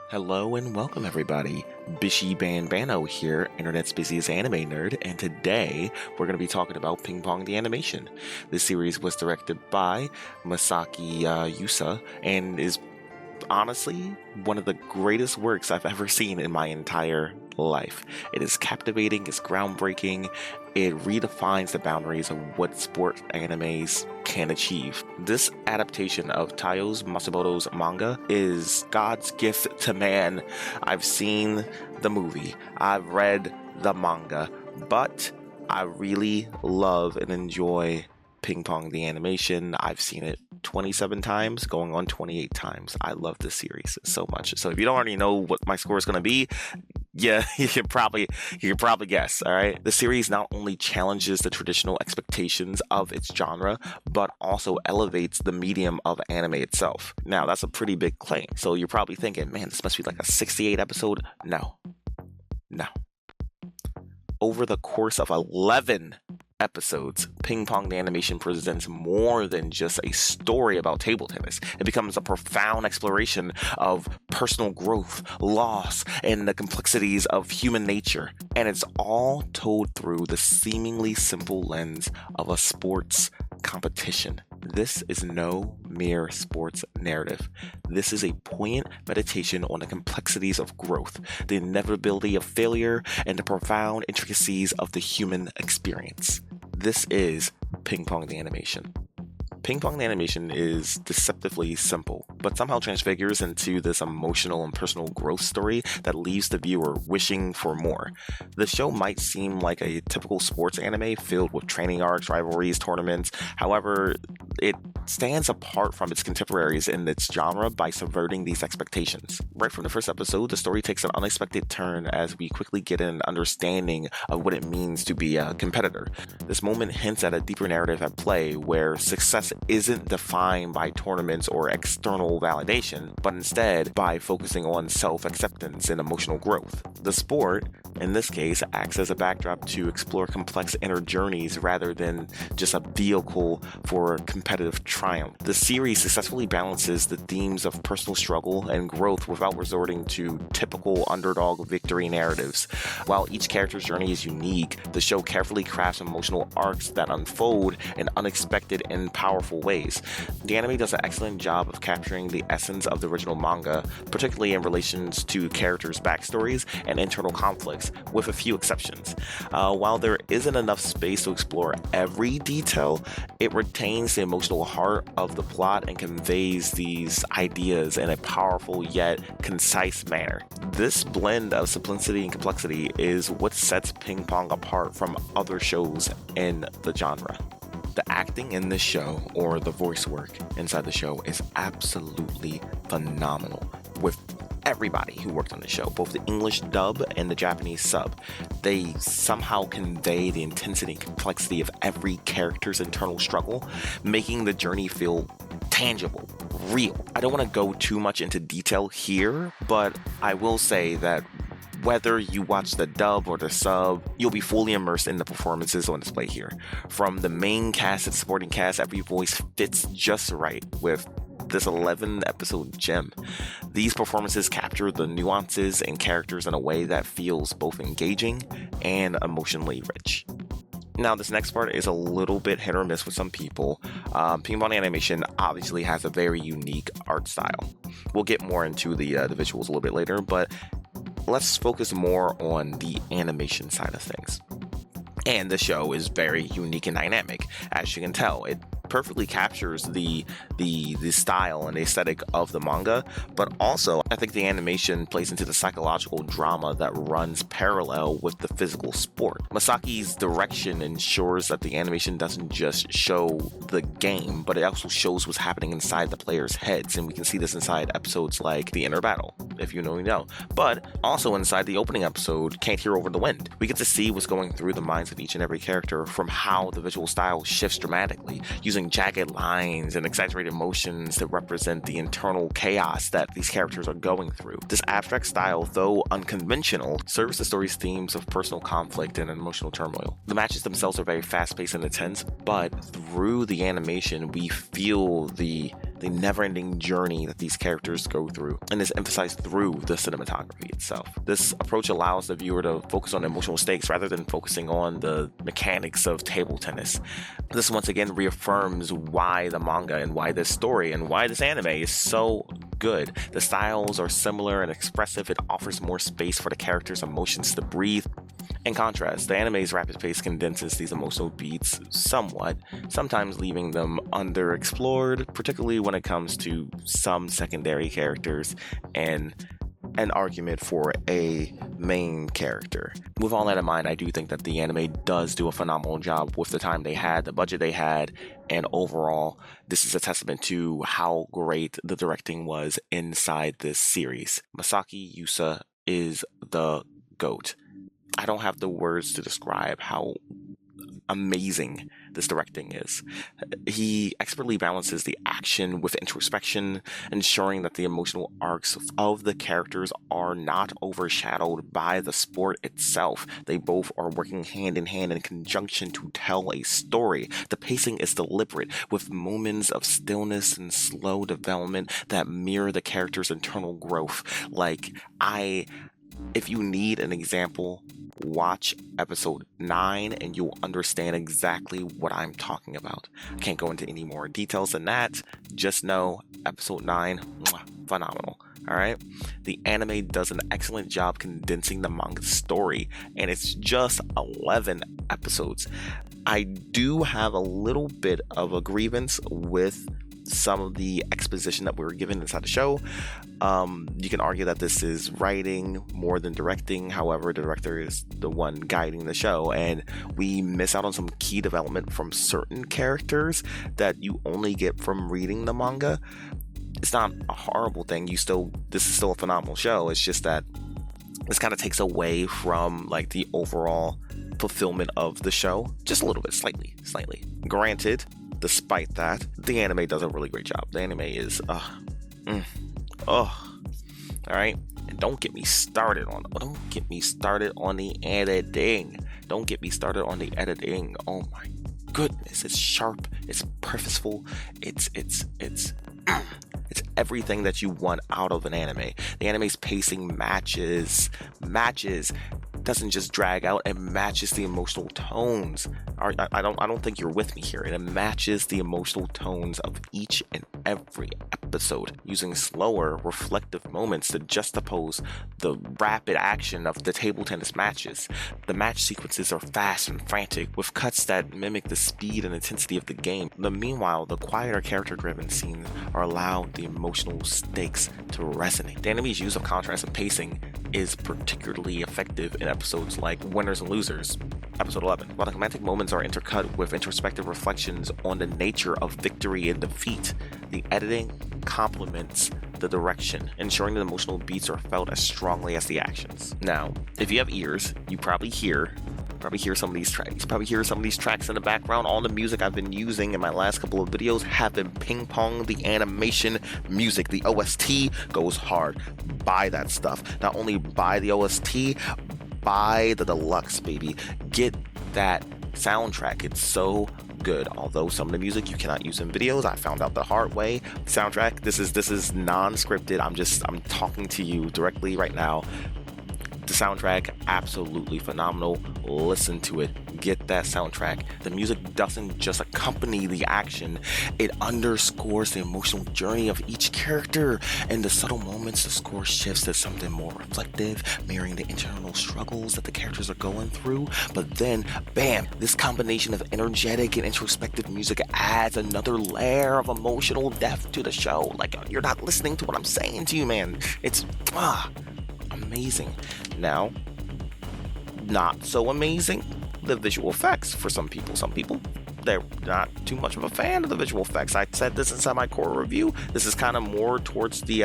Hello and welcome everybody. Bishi Banbano here, internet's busiest anime nerd, and today we're going to be talking about Ping Pong the Animation. This series was directed by Masaki Yusa and is honestly one of the greatest works I've ever seen in my entire life. It is captivating, it's groundbreaking, it redefines the boundaries of what sport animes can achieve. This adaptation of Taiyo Matsumoto's manga is God's gift to man. I've seen the movie, I've read the manga, but I really love and enjoy Ping Pong the Animation. I've seen it 27 times, going on 28 times. I love this series so much. So if you don't already know what my score is going to be, yeah, you can probably guess. All right. The series not only challenges the traditional expectations of its genre, but also elevates the medium of anime itself. Now, that's a pretty big claim. So you're probably thinking, man, this must be like a 68 episode. No. Over the course of 11 episodes, Ping Pong the Animation presents more than just a story about table tennis. It becomes a profound exploration of personal growth, loss, and the complexities of human nature. And it's all told through the seemingly simple lens of a sports competition. This is no mere sports narrative. This is a poignant meditation on the complexities of growth, the inevitability of failure, and the profound intricacies of the human experience. This is Ping Pong the Animation. Ping Pong the Animation is deceptively simple, but somehow transfigures into this emotional and personal growth story that leaves the viewer wishing for more. The show might seem like a typical sports anime filled with training arcs, rivalries, tournaments. However, it stands apart from its contemporaries in its genre by subverting these expectations. Right from the first episode, the story takes an unexpected turn as we quickly get an understanding of what it means to be a competitor. This moment hints at a deeper narrative at play where success isn't defined by tournaments or external validation, but instead by focusing on self-acceptance and emotional growth. The sport, in this case, acts as a backdrop to explore complex inner journeys rather than just a vehicle for competitive triumph. The series successfully balances the themes of personal struggle and growth without resorting to typical underdog victory narratives. While each character's journey is unique, the show carefully crafts emotional arcs that unfold in unexpected and powerful ways. The anime does an excellent job of capturing the essence of the original manga, particularly in relations to characters' backstories and internal conflicts, with a few exceptions. While there isn't enough space to explore every detail, it retains the emotional heart of the plot and conveys these ideas in a powerful yet concise manner. This blend of simplicity and complexity is what sets Ping Pong apart from other shows in the genre. The acting in this show, or the voice work inside the show, is absolutely phenomenal. With everybody who worked on the show, both the English dub and the Japanese sub, they somehow convey the intensity and complexity of every character's internal struggle, making the journey feel tangible, real. I don't want to go too much into detail here, but I will say that whether you watch the dub or the sub, you'll be fully immersed in the performances on display here. From the main cast to the supporting cast, every voice fits just right with this 11 episode gem. These performances capture the nuances and characters in a way that feels both engaging and emotionally rich. Now, this next part is a little bit hit or miss with some people. Ping Pong Animation obviously has a very unique art style. We'll get more into the visuals a little bit later, but let's focus more on the animation side of things. And the show is very unique and dynamic. As you can tell, it perfectly captures the style and aesthetic of the manga, but also I think the animation plays into the psychological drama that runs parallel with the physical sport. Masaki's direction ensures that the animation doesn't just show the game, but it also shows what's happening inside the players' heads, and we can see this inside episodes like The Inner Battle, if you know, you know. But also inside the opening episode, Can't Hear Over the Wind, we get to see what's going through the minds of each and every character, from how the visual style shifts dramatically, using jagged lines and exaggerated motions to represent the internal chaos that these characters are going through. This abstract style, though unconventional, serves the story's themes of personal conflict and emotional turmoil. The matches themselves are very fast-paced and intense, but through the animation, we feel the the never-ending journey that these characters go through, and is emphasized through the cinematography itself. This approach allows the viewer to focus on emotional stakes rather than focusing on the mechanics of table tennis. This once again reaffirms why the manga and why this story and why this anime is so good. The styles are similar and expressive. It offers more space for the characters' emotions to breathe. In contrast, the anime's rapid pace condenses these emotional beats somewhat, sometimes leaving them underexplored, particularly when it comes to some secondary characters and an argument for a main character. With all that in mind, I do think that the anime does do a phenomenal job with the time they had, the budget they had, and overall, this is a testament to how great the directing was inside this series. Masaki Yusa is the GOAT. I don't have the words to describe how amazing this directing is. He expertly balances the action with introspection, ensuring that the emotional arcs of the characters are not overshadowed by the sport itself. They both are working hand in hand in conjunction to tell a story. The pacing is deliberate, with moments of stillness and slow development that mirror the characters' internal growth. If you need an example, watch episode 9 and you'll understand exactly what I'm talking about. I can't go into any more details than that. Just know episode 9, phenomenal. Alright? The anime does an excellent job condensing the manga story, and it's just 11 episodes. I do have a little bit of a grievance with some of the exposition that we were given inside the show. You can argue that this is writing more than directing. However, the director is the one guiding the show, and we miss out on some key development from certain characters that you only get from reading the manga. It's not a horrible thing. This is still a phenomenal show. It's just that this kind of takes away from like the overall fulfillment of the show just a little bit, slightly. Granted, despite that, the anime does a really great job. The anime is alright. And don't get me started on the editing. Oh my goodness, it's sharp, it's purposeful, it's everything that you want out of an anime. The anime's pacing matches doesn't just drag out, it matches the emotional tones. I don't think you're with me here. It matches the emotional tones of each and every episode, using slower, reflective moments to juxtapose the rapid action of the table tennis matches. The match sequences are fast and frantic, with cuts that mimic the speed and intensity of the game. Meanwhile, the quieter character-driven scenes are allowed the emotional stakes to resonate. The anime's use of contrast and pacing is particularly effective in episodes like Winners and Losers, episode 11. While the romantic moments are intercut with introspective reflections on the nature of victory and defeat, the editing complements the direction, ensuring that emotional beats are felt as strongly as the actions. Now, if you have ears, you probably hear some of these tracks. You probably hear some of these tracks in the background. All the music I've been using in my last couple of videos have been Ping Pong, the animation music. The OST goes hard. Buy that stuff. Not only buy the OST, buy the deluxe, baby. Get that soundtrack. It's so good. Although some of the music you cannot use in videos, I found out the hard way. Soundtrack, this is non-scripted. I'm talking to you directly right now. The soundtrack, absolutely phenomenal. Listen to it. Get that soundtrack. The music doesn't just accompany the action, it underscores the emotional journey of each character. In the subtle moments, the score shifts to something more reflective, mirroring the internal struggles that the characters are going through. But then, bam, this combination of energetic and introspective music adds another layer of emotional depth to the show. Like, you're not listening to what I'm saying to you, man. It's amazing. Now, not so amazing, the visual effects for some people. They're not too much of a fan of the visual effects. I said this inside my core review. This is kind of more towards the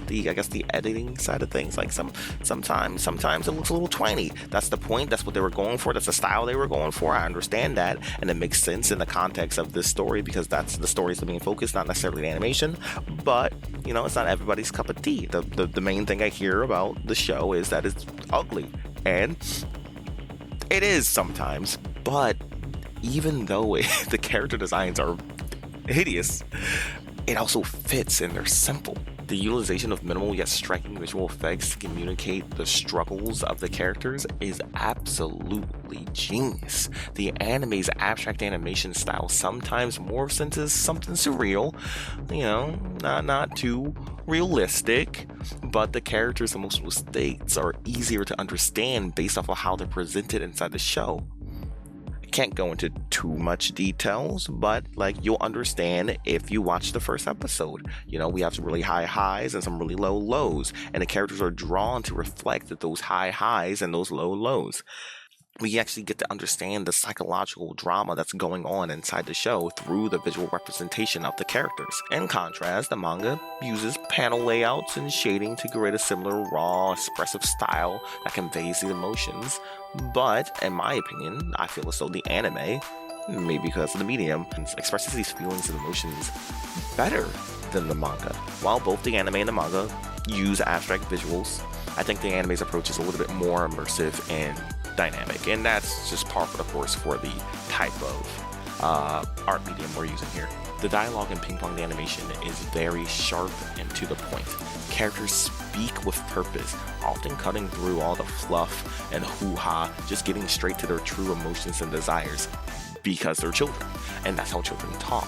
editing side of things. Like sometimes it looks a little twiny. That's the point. That's what they were going for. That's the style they were going for. I understand that, and it makes sense in the context of this story because that's the story's the main focus, not necessarily the animation. But it's not everybody's cup of tea. The main thing I hear about the show is that it's ugly, and it is sometimes. But even though the character designs are hideous, it also fits and they're simple. The utilization of minimal yet striking visual effects to communicate the struggles of the characters is absolutely genius. The anime's abstract animation style sometimes morphs into something surreal, not too realistic, but the characters' emotional states are easier to understand based off of how they're presented inside the show. Can't go into too much details, but you'll understand if you watch the first episode. We have some really high highs and some really low lows, and the characters are drawn to reflect those high highs and those low lows. We actually get to understand the psychological drama that's going on inside the show through the visual representation of the characters. In contrast, the manga uses panel layouts and shading to create a similar raw, expressive style that conveys the emotions. But, in my opinion, I feel as though the anime, maybe because of the medium, expresses these feelings and emotions better than the manga. While both the anime and the manga use abstract visuals, I think the anime's approach is a little bit more immersive and dynamic, and that's just par for the course for the type of art medium we're using here. The dialogue in Ping Pong the animation is very sharp and to the point. Characters speak with purpose, often cutting through all the fluff and hoo-ha, just getting straight to their true emotions and desires because they're children, and that's how children talk.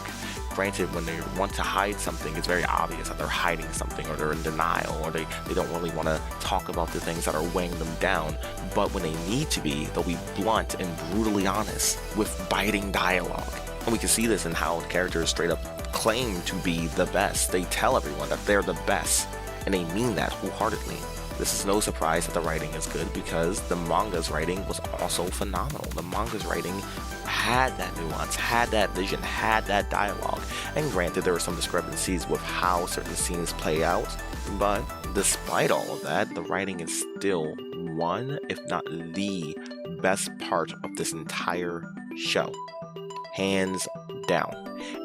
Granted, when they want to hide something, it's very obvious that they're hiding something, or they're in denial, or they don't really want to talk about the things that are weighing them down. But when they need to be, they'll be blunt and brutally honest with biting dialogue. And we can see this in how the characters straight up claim to be the best. They tell everyone that they're the best, and they mean that wholeheartedly. This is no surprise that the writing is good, because the manga's writing was also phenomenal. The manga's writing had that nuance, had that vision, had that dialogue. And granted, there were some discrepancies with how certain scenes play out, but despite all of that, the writing is still one, if not the best part of this entire show. Hands down.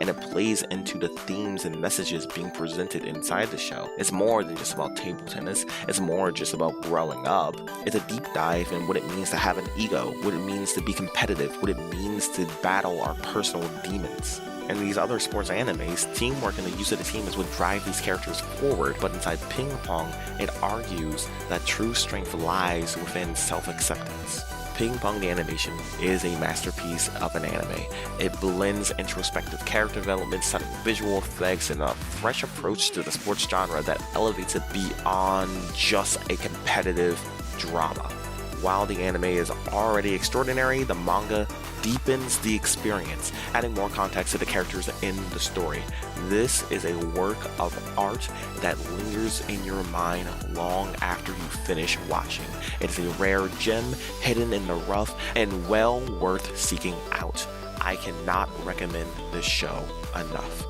And it plays into the themes and messages being presented inside the show. It's more than just about table tennis. It's more just about growing up. It's a deep dive in what it means to have an ego, what it means to be competitive, what it means to battle our personal demons. In these other sports animes, teamwork and the use of the team is what drive these characters forward, but inside Ping Pong, it argues that true strength lies within self-acceptance. Ping Pong the animation is a masterpiece of an anime. It blends introspective character development, stunning visual effects, and a fresh approach to the sports genre that elevates it beyond just a competitive drama. While the anime is already extraordinary, the manga deepens the experience, adding more context to the characters in the story. This is a work of art that lingers in your mind long after you finish watching. It is a rare gem hidden in the rough and well worth seeking out. I cannot recommend this show enough.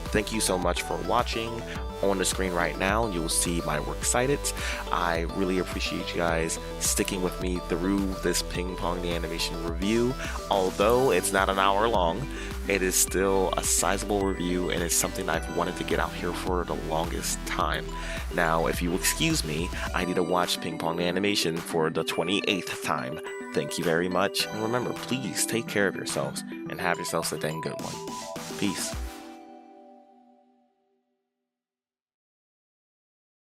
Thank you so much for watching. On the screen right now, you'll see my works cited. I really appreciate you guys sticking with me through this Ping Pong the animation review. Although it's not an hour long, it is still a sizable review, and it's something I've wanted to get out here for the longest time. Now, if you'll excuse me, I need to watch Ping Pong the animation for the 28th time. Thank you very much, and remember, please take care of yourselves and have yourselves a dang good one. Peace.